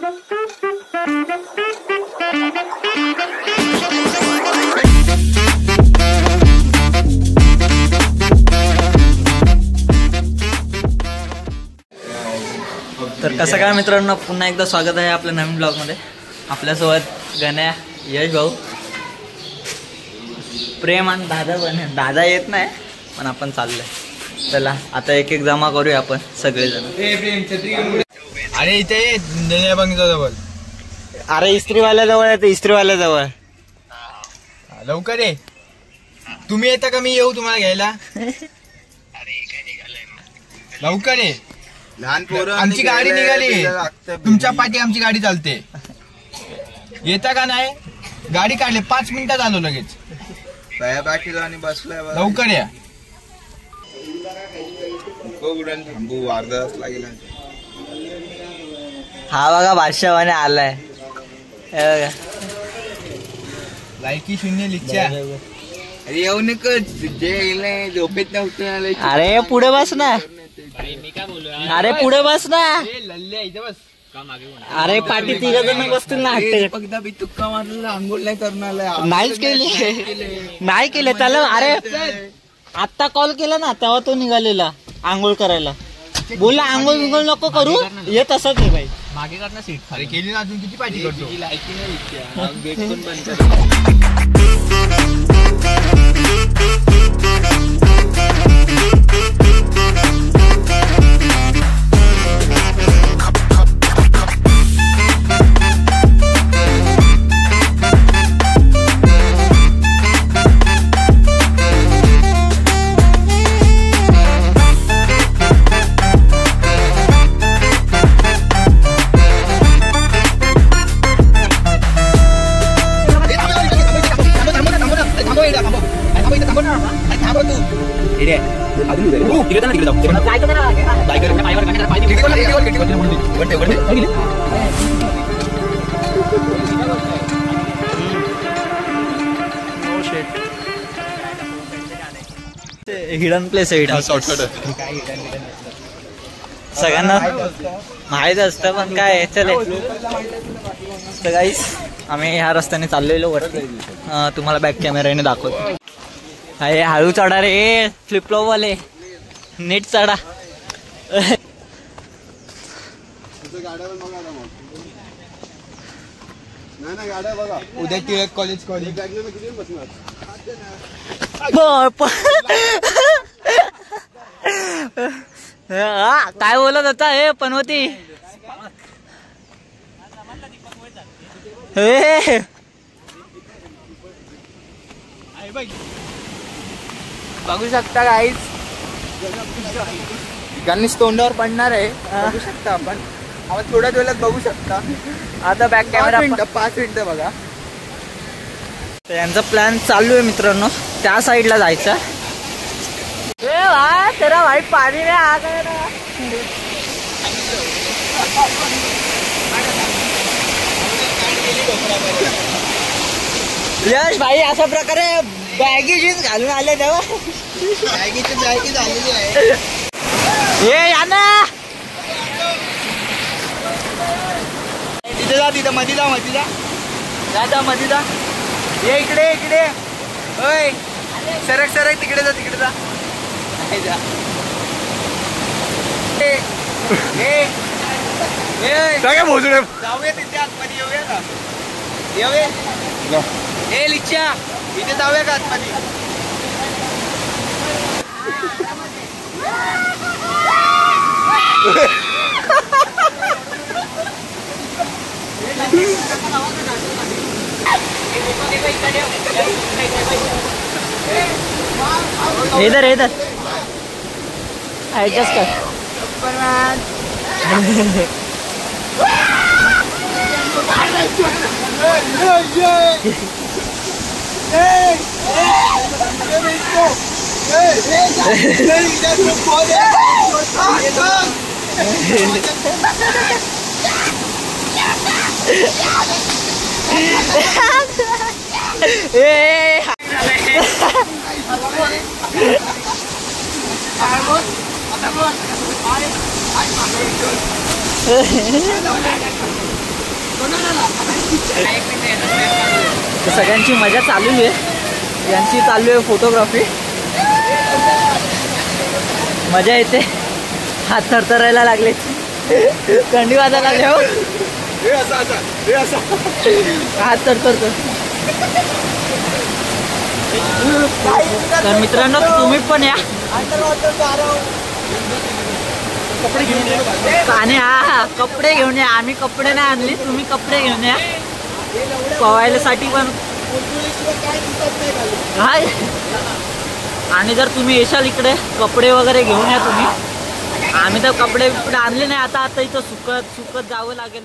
तर कसं काय मित्रांनो, पुन्हा एकदा स्वागत आहे आपल्या नवीन ब्लॉगमध्ये. आपल्यासोबत गण्या, यश भाऊ, प्रेम आणि दादा पण. दादा येत नाही पण आपण चाललोय. चला आता एक एक जमा करूया आपण सगळेजण. अरे इथे जवळ. अरे इस्त्रीवाल्याजवळ आहे, ते इस्त्रीवाल्याजवळ. लवकर ये. तुम्ही येता का मी येऊ तुम्हाला घ्यायला? लवकर ये. लहान पोरं आमची गाडी निघाली, तुमच्या पाठी आमची गाडी चालते. येता का नाही? गाडी काढली 5 मिनिटात आलो लगेच. बाकी आणि बसलाय. लवकर या. थांबू अर्धा तास लागेल. हा बघा बादशाहवाने आलाय. लायकी शून्य लिच्छा. अरे येऊ नको, जे झोपेत नव्हते. अरे पुढे बस ना. अरे पुढे बस ना. अरे पाठी 3 जण बसतील ना. एकदा बी तुक्का मारलेला, आंघोळ नाही करणार. नाहीच केली, नाही केले त्याला. अरे आता कॉल केला ना तेव्हा तो निघालेला आंघोळ करायला. बोलला आंघोळ बिंघोळ नको करू, ये तसंच आहे भाई. मागे करणार सीट. अरे केली ना, अजून किती पाठी करतो. गेट पण बंद कर. हिडन प्लेस आहे. सगळ्यांना माहित असतं पण काय. चले तर गाईस, आम्ही ह्या रस्त्याने चाललेलो वरती. तुम्हाला बॅक कॅमेराने दाखवतो. अरे हळू चढा रे, फ्लिपफ्लॉप वाले. नीट चढा. उद्या टिळक कॉलेज काय बोलत होता हे पनवती? बघू शकता गाईज, गणेश तोंडावर पडणार आहे. बघू शकता आपण. आपण थोड्याच वेळात बघू शकता. आता बॅक कॅमेरा 5 मिनिटं बघा. तर यांचा प्लॅन चालू आहे मित्रांनो, त्या साईडला जायचा. तेरा भाई पाणी में आ गया ना. यश भाई अशा प्रकारे बॅगी जीन्स घालून आले तेव्हा. बॅगी झालेली आहे. हे या ना. तिथे जा, तिथं मध्ये जा, मध्ये जा. जा मध्ये जा. ये इकडे इकडे. होय सरक सरक, तिकडे जा, तिकडे जा. जा. जाऊया तिथे आतमध्ये. येऊया का? येऊया. ए लिच्छा, इथे जाऊया का आतमध्ये? इधर इधर एडजस्ट कर. तर सगळ्यांची मजा चालू आहे, यांची चालू आहे फोटोग्राफी. मजा येते, हात थरथरायला लागले, थंडी वाजायला लागले हो, हात थरथरतो. तर मित्रांनो तुम्ही पण या आणि हा कपडे घेऊन या. आम्ही कपडे नाही आणले, तुम्ही कपडे घेऊन या पवायलासाठी पण. हाय, आणि जर तुम्ही येशाल इकडे कपडे वगैरे घेऊन या तुम्ही. आम्ही तर कपडे आणले नाही, आता इथं सुकत जावं लागेल.